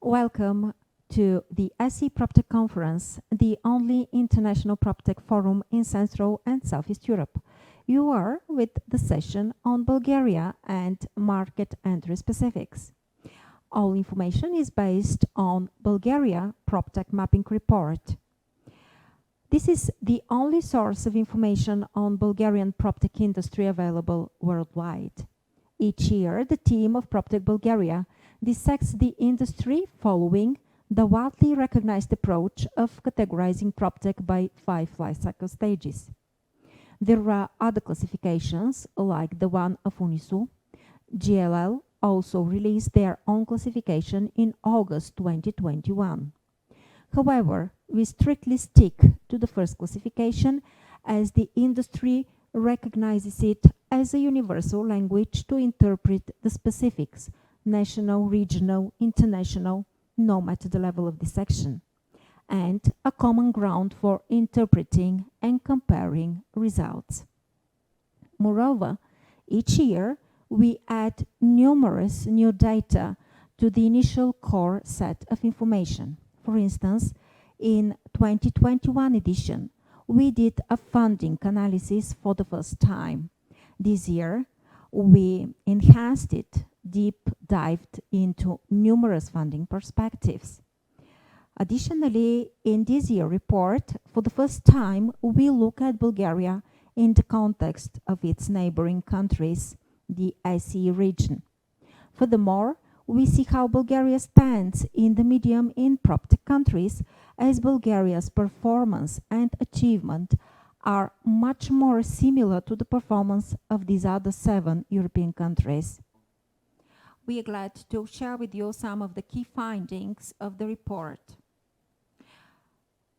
Welcome to the CSEE PropTech Conference, the only international PropTech forum in Central and Southeast Europe. You are with the session on Bulgaria and market entry specifics. All information is based on Bulgaria PropTech Mapping Report. This is the only source of information on Bulgarian PropTech industry available worldwide. Each year, the team of PropTech Bulgaria dissects the industry following the widely recognized approach of categorizing PropTech by 5 lifecycle stages. There are other classifications, like the one of Unisu. GLL also released their own classification in August 2021. However, we strictly stick to the first classification as the industry recognizes it as a universal language to interpret the specifics, national, regional, international, no matter the level of dissection, and a common ground for interpreting and comparing results. Moreover, each year we add numerous new data to the initial core set of information. For instance, in 2021 edition, we did a funding analysis for the first time. This year, we enhanced it, deep dived into numerous funding perspectives. Additionally, in this year's report, for the first time, we look at Bulgaria in the context of its neighboring countries, the CSEE region. Furthermore, we see how Bulgaria stands in the medium in PropTech countries, as Bulgaria's performance and achievement are much more similar to the performance of these other 7 European countries. We are glad to share with you some of the key findings of the report.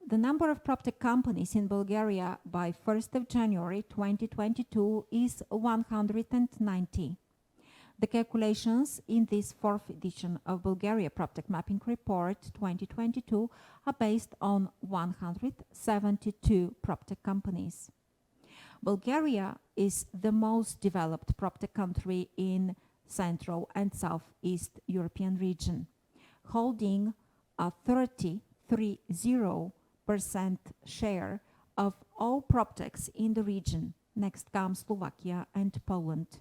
The number of PropTech companies in Bulgaria by 1st of January 2022 is 190. The calculations in this 4th edition of Bulgaria PropTech Mapping Report 2022 are based on 172 PropTech companies. Bulgaria is the most developed PropTech country in Central and Southeast European region, holding a 30% share of all PropTechs in the region. Next comes Slovakia and Poland.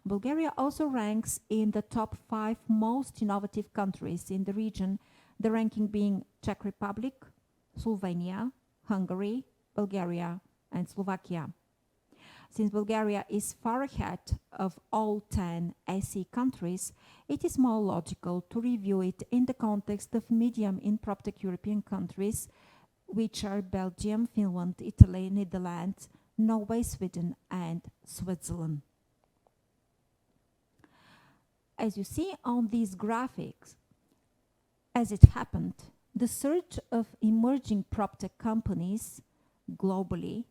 Bulgaria also ranks in the top 5 most innovative countries in the region, the ranking being Czech Republic, Slovenia, Hungary, Bulgaria, and Slovakia. Since Bulgaria is far ahead of all 10 CSEE countries, it is more logical to review it in the context of medium in PropTech European countries, which are Belgium, Finland, Italy, Netherlands, Norway, Sweden, and Switzerland. As you see on these graphics, as it happened, the surge of emerging PropTech companies globally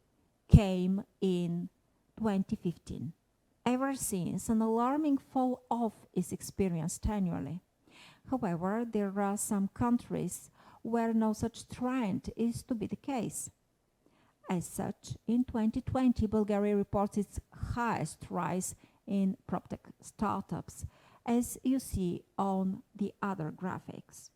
came in 2015. Ever since, an alarming fall-off is experienced annually. However, there are some countries where no such trend is to be the case. As such, in 2020, Bulgaria reports its highest rise in PropTech startups, as you see on the other graphics.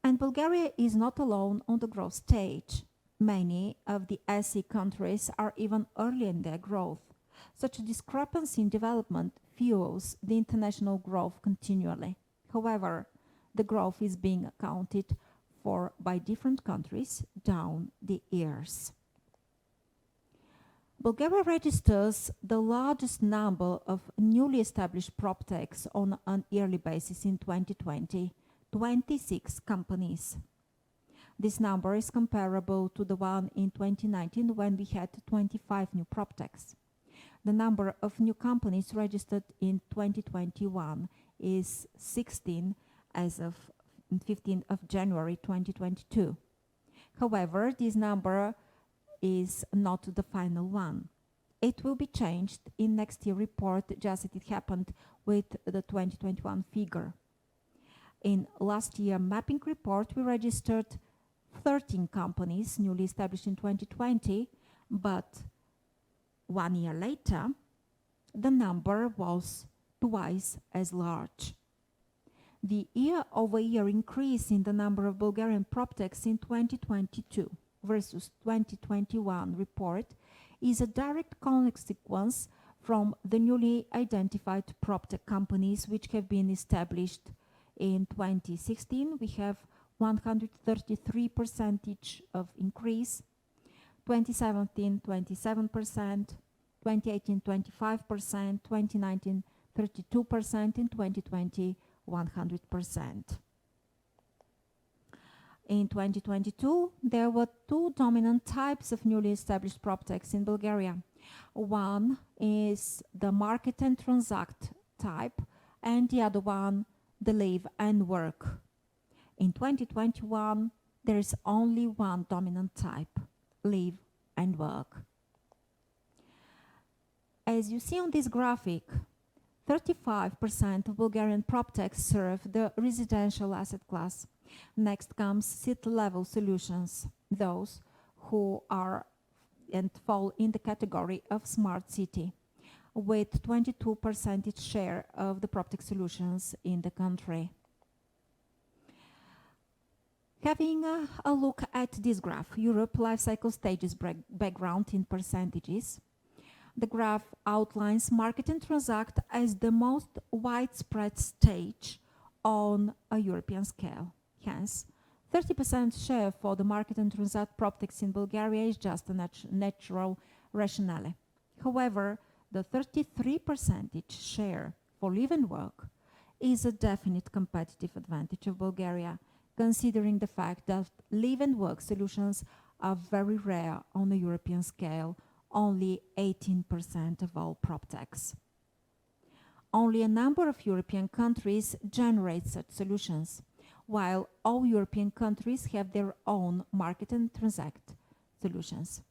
And Bulgaria is not alone on the growth stage. Many of the CSEE countries are even early in their growth. Such a discrepancy in development fuels the international growth continually. However, the growth is being accounted for by different countries down the years. Bulgaria registers the largest number of newly established PropTechs on an yearly basis in 2020, 26 companies. This number is comparable to the one in 2019 when we had 25 new PropTechs. The number of new companies registered in 2021 is 16 as of 15th of January 2022. However, this number is not the final one. It will be changed in next year's report, just as it happened with the 2021 figure. In last year mapping report, we registered 13 companies newly established in 2020, but 1 year later, the number was twice as large. The year-over-year increase in the number of Bulgarian PropTechs in 2022 versus 2021 report is a direct consequence from the newly identified PropTech companies which have been established in 2016. We have 133% of increase, 2017 27%, 2018 25%, 2019 32%, in 2020 100%. In 2022, there were two dominant types of newly established PropTechs in Bulgaria. One is the market and transact type, and the other one, the live and work. In 2021, there is only one dominant type, live and work. As you see on this graphic, 35% of Bulgarian PropTechs serve the residential asset class. Next comes city-level solutions, those who are and fall in the category of smart city, with 22% share of the PropTech solutions in the country. Having a look at this graph, Europe life cycle stages background in percentages. The graph outlines market and transact as the most widespread stage on a European scale. Hence, 30% share for the market and transact PropTechs in Bulgaria is just a natural rationale. However, the 33% share for live and work is a definite competitive advantage of Bulgaria, considering the fact that live and work solutions are very rare on a European scale, only 18% of all PropTechs. Only a number of European countries generate such solutions, while all European countries have their own market and transact solutions.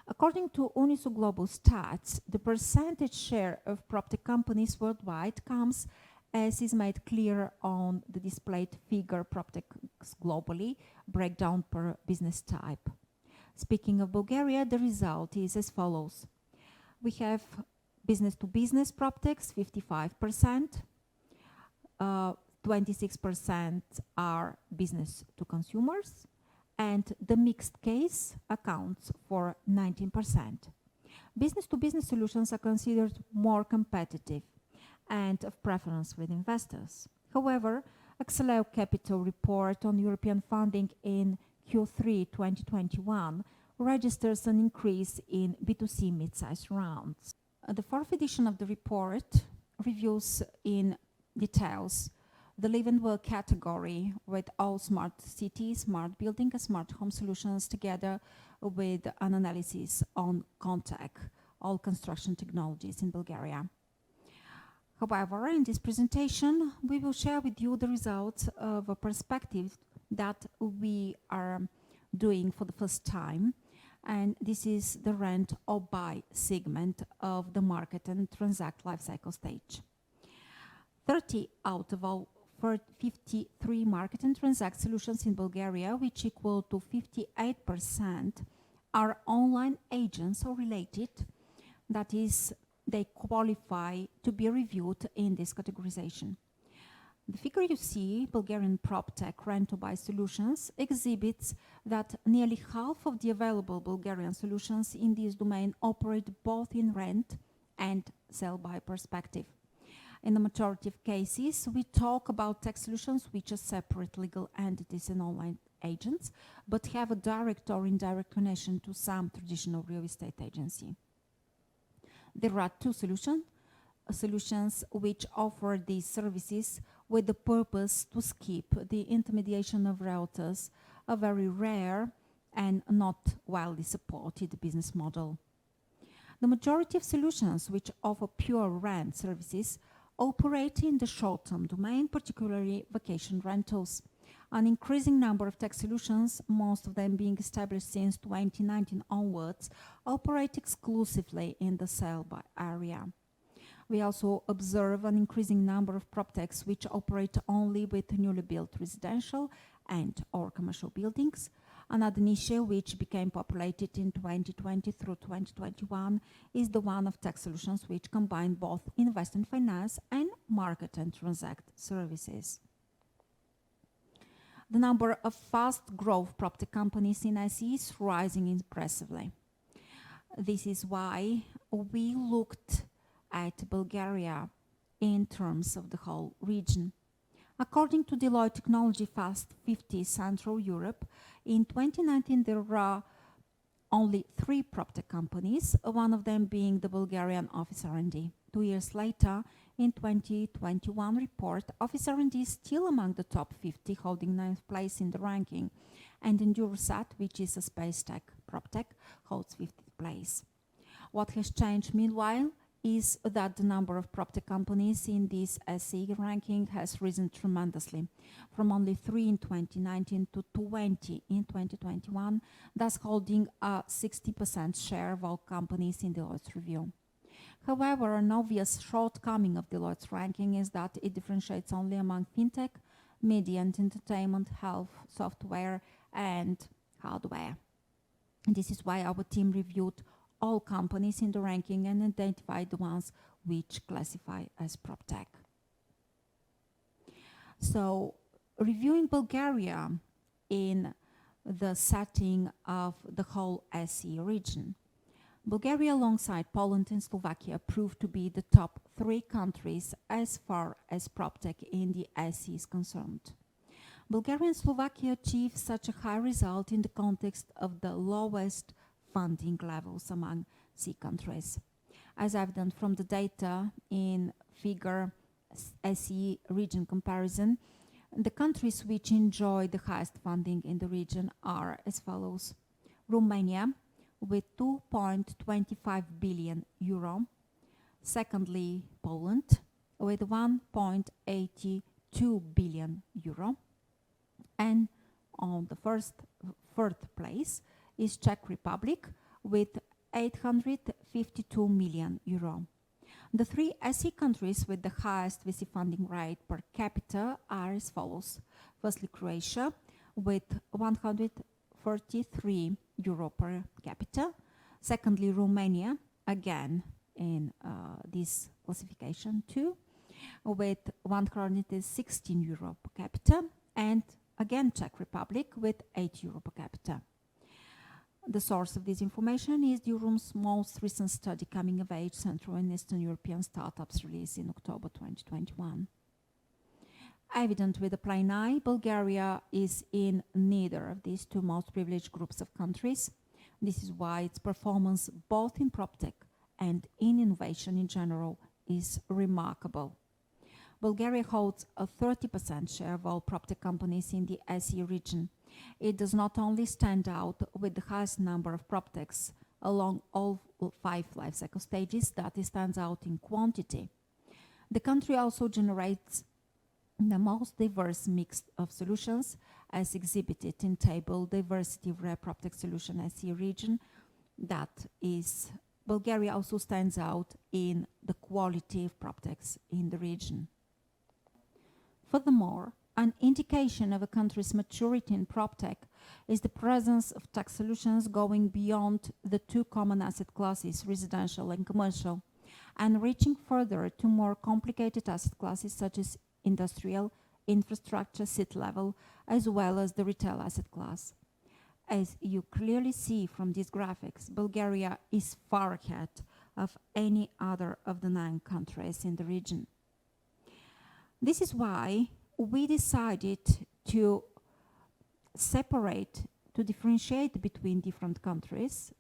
According to Unisu Global Stats, the percentage share of PropTech companies worldwide comes, as is made clear on the displayed figure, PropTechs globally, breakdown per business type. Speaking of Bulgaria, the result is as follows. We have business-to-business PropTechs, 55%, 26% are business-to-consumers, and the mixed case accounts for 19%. Business-to-business solutions are considered more competitive and of preference with investors. However, Axeleo Capital report on European funding in Q3 2021 registers an increase in B2C mid-size rounds. The fourth edition of the report reviews in details the live and work category with all smart cities, smart building and smart home solutions, together with an analysis on ConTech, all construction technologies in Bulgaria. However, in this presentation, we will share with you the results of a perspective that we are doing for the first time, and this is the rent or buy segment of the market and transact lifecycle stage. 30 out of all 53 market and transact solutions in Bulgaria, which equal to 58%, are online agents or related. That is, they qualify to be reviewed in this categorization. The figure you see, Bulgarian PropTech rent-to-buy solutions, exhibits that nearly half of the available Bulgarian solutions in this domain operate both in rent and sell-buy perspective. In the majority of cases, we talk about tech solutions which are separate legal entities and online agents, but have a direct or indirect connection to some traditional real estate agency. There are two solutions which offer these services with the purpose to skip the intermediation of realtors, a very rare and not widely supported business model. The majority of solutions which offer pure rent services operate in the short-term domain, particularly vacation rentals. An increasing number of tech solutions, most of them being established since 2019 onwards, operate exclusively in the sell-by area. We also observe an increasing number of PropTechs which operate only with newly built residential and or commercial buildings, Another niche which became populated in 2020 through 2021 is the one of tech solutions, which combine both investment finance and market and transact services. The number of fast growth PropTech companies in SE is rising impressively. This is why we looked at Bulgaria in terms of the whole region. According to Deloitte Technology Fast 50 Central Europe, in 2019 there were only 3 PropTech companies, one of them being the Bulgarian Office R&D. 2 years later, in 2021 report, Office R&D is still among the top 50, holding 9th place in the ranking, and Endurosat, which is a space tech PropTech, holds 50th place. What has changed meanwhile is that the number of PropTech companies in this SE ranking has risen tremendously, from only 3 in 2019 to 20 in 2021, thus holding a 60% share of all companies in Deloitte's review. However, an obvious shortcoming of Deloitte's ranking is that it differentiates only among fintech, media and entertainment, health, software and hardware. And this is why our team reviewed all companies in the ranking and identified the ones which classify as PropTech. So, reviewing Bulgaria in the setting of the whole SE region. Bulgaria, alongside Poland and Slovakia, proved to be the top 3 countries as far as PropTech in the SE is concerned. Bulgaria and Slovakia achieved such a high result in the context of the lowest funding levels among C countries. As evident from the data in figure SE region comparison, the countries which enjoy the highest funding in the region are as follows: Romania with 2.25 billion euro, secondly Poland with 1.82 billion euro, and on the third place is Czech Republic with 852 million euro. The 3 SE countries with the highest VC funding rate per capita are as follows. Firstly, Croatia with 133 euro per capita. Secondly, Romania, again in this classification too, with 116 euro per capita. And again, Czech Republic with 8 euro per capita. The source of this information is Durum's most recent study, Coming of Age Central and Eastern European Startups, released in October 2021. Evident with a plain eye, Bulgaria is in neither of these 2 most privileged groups of countries. This is why its performance both in PropTech and in innovation in general is remarkable. Bulgaria holds a 30% share of all PropTech companies in the SE region. It does not only stand out with the highest number of PropTechs along all 5 life cycle stages, that it stands out in quantity. The country also generates the most diverse mix of solutions, as exhibited in table Diversity of Rare PropTech Solution SE region. That is, Bulgaria also stands out in the quality of PropTechs in the region. Furthermore, an indication of a country's maturity in PropTech is the presence of tech solutions going beyond the 2 common asset classes, residential and commercial, and reaching further to more complicated asset classes such as industrial, infrastructure, city level, as well as the retail asset class. As you clearly see from these graphics, Bulgaria is far ahead of any other of the 9 countries in the region. This is why we decided to differentiate between different countries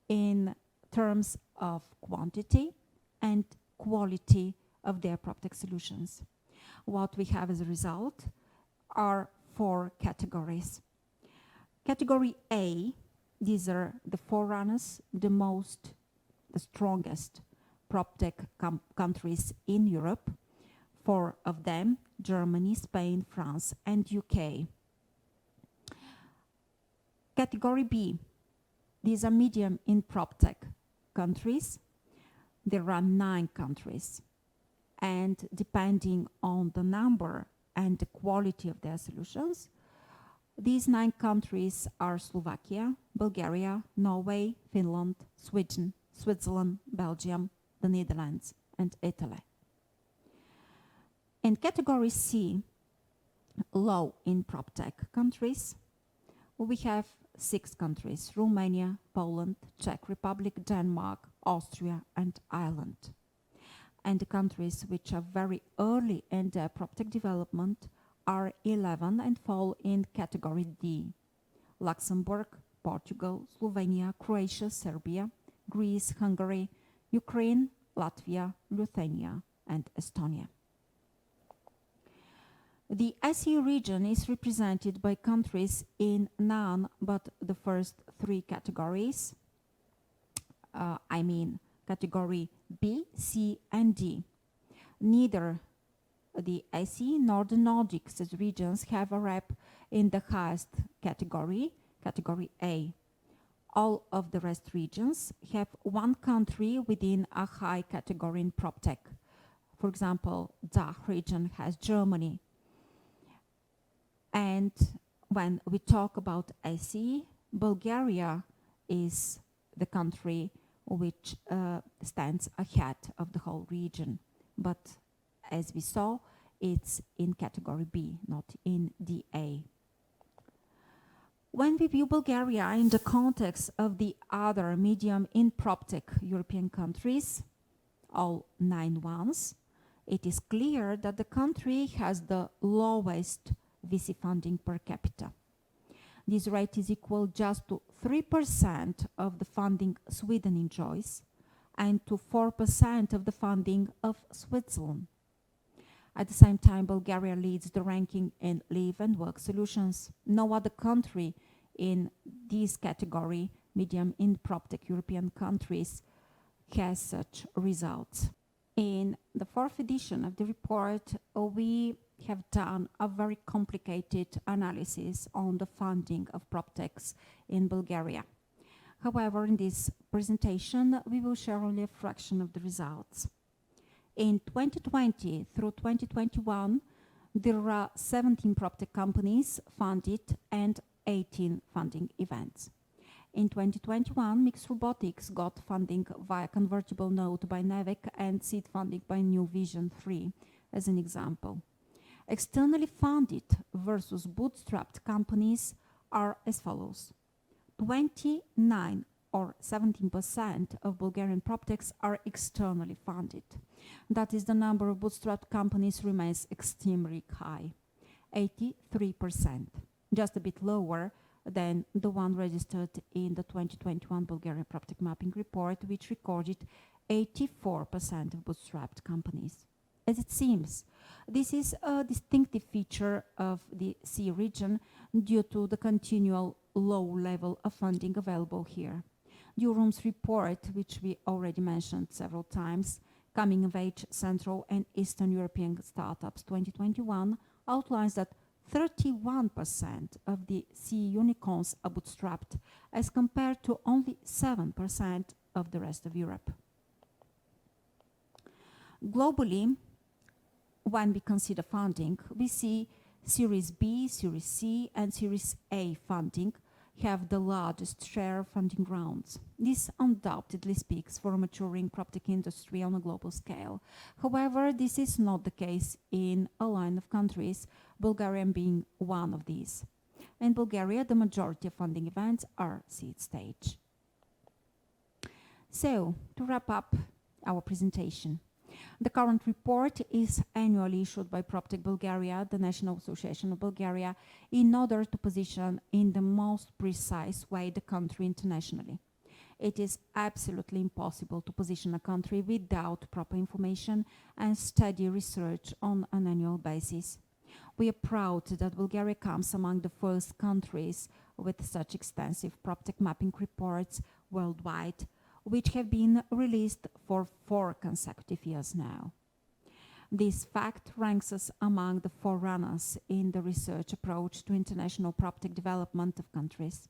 in terms of quantity and quality of their PropTech solutions. What we have as a result are 4 categories. Category A, these are the forerunners, the strongest PropTech countries in Europe. 4 of them, Germany, Spain, France, and UK. Category B, these are medium in PropTech countries. There are 9 countries. And depending on the number and the quality of their solutions, These 9 countries are Slovakia, Bulgaria, Norway, Finland, Sweden, Switzerland, Belgium, the Netherlands, and Italy. In category C, low in PropTech countries, we have 6 countries: Romania, Poland, Czech Republic, Denmark, Austria, and Ireland. And the countries which are very early in their PropTech development are 11 and fall in category D: Luxembourg, Portugal, Slovenia, Croatia, Serbia, Greece, Hungary, Ukraine, Latvia, Lithuania, and Estonia. The SE region is represented by countries in none but the first 3 categories. I mean category B, C, and D. Neither the SE nor the Nordics as regions have a rep in the highest category, category A. All of the rest regions have 1 country within a high category in PropTech. For example, DACH region has Germany. And when we talk about SE, Bulgaria is the country which stands ahead of the whole region. But as we saw, it's in category B, not in DA. When we view Bulgaria in the context of the other medium in PropTech European countries, all 9 ones, it is clear that the country has the lowest VC funding per capita. This rate is equal just to 3% of the funding Sweden enjoys and to 4% of the funding of Switzerland. At the same time, Bulgaria leads the ranking in live and work solutions. No other country in this category, medium in PropTech European countries, has such results. In the 4th edition of the report, we have done a very complicated analysis on the funding of PropTechs in Bulgaria. However, in this presentation, we will share only a fraction of the results. In 2020 through 2021, there are 17 PropTech companies funded and 18 funding events. In 2021, Mixed Robotics got funding via convertible note by NEVEC and seed funding by New Vision 3, as an example. Externally funded versus bootstrapped companies are as follows. 29 or 17% of Bulgarian PropTechs are externally funded. That is, the number of bootstrapped companies remains extremely high, 83%, just a bit lower than the one registered in the 2021 Bulgarian PropTech Mapping Report, which recorded 84% of bootstrapped companies. As it seems, this is a distinctive feature of the C region due to the continual low level of funding available here. Durum's report, which we already mentioned several times, Coming of Age Central and Eastern European Startups 2021, outlines that 31% of the C unicorns are bootstrapped, as compared to only 7% of the rest of Europe. Globally, when we consider funding, we see Series B, Series C, and Series A funding have the largest share of funding rounds. This undoubtedly speaks for a maturing PropTech industry on a global scale. However, this is not the case in a line of countries, Bulgaria being one of these. In Bulgaria, the majority of funding events are seed stage. So, to wrap up our presentation, the current report is annually issued by PropTech Bulgaria, the National Association of Bulgaria, in order to position in the most precise way the country internationally. It is absolutely impossible to position a country without proper information and steady research on an annual basis. We are proud that Bulgaria comes among the first countries with such extensive PropTech mapping reports worldwide, which have been released for 4 consecutive years now. This fact ranks us among the forerunners in the research approach to international PropTech development of countries,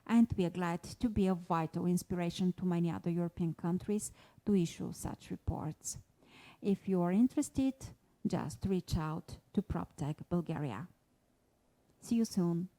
and we are glad to be a vital inspiration to many other European countries to issue such reports. If you are interested, just reach out to PropTech Bulgaria. See you soon.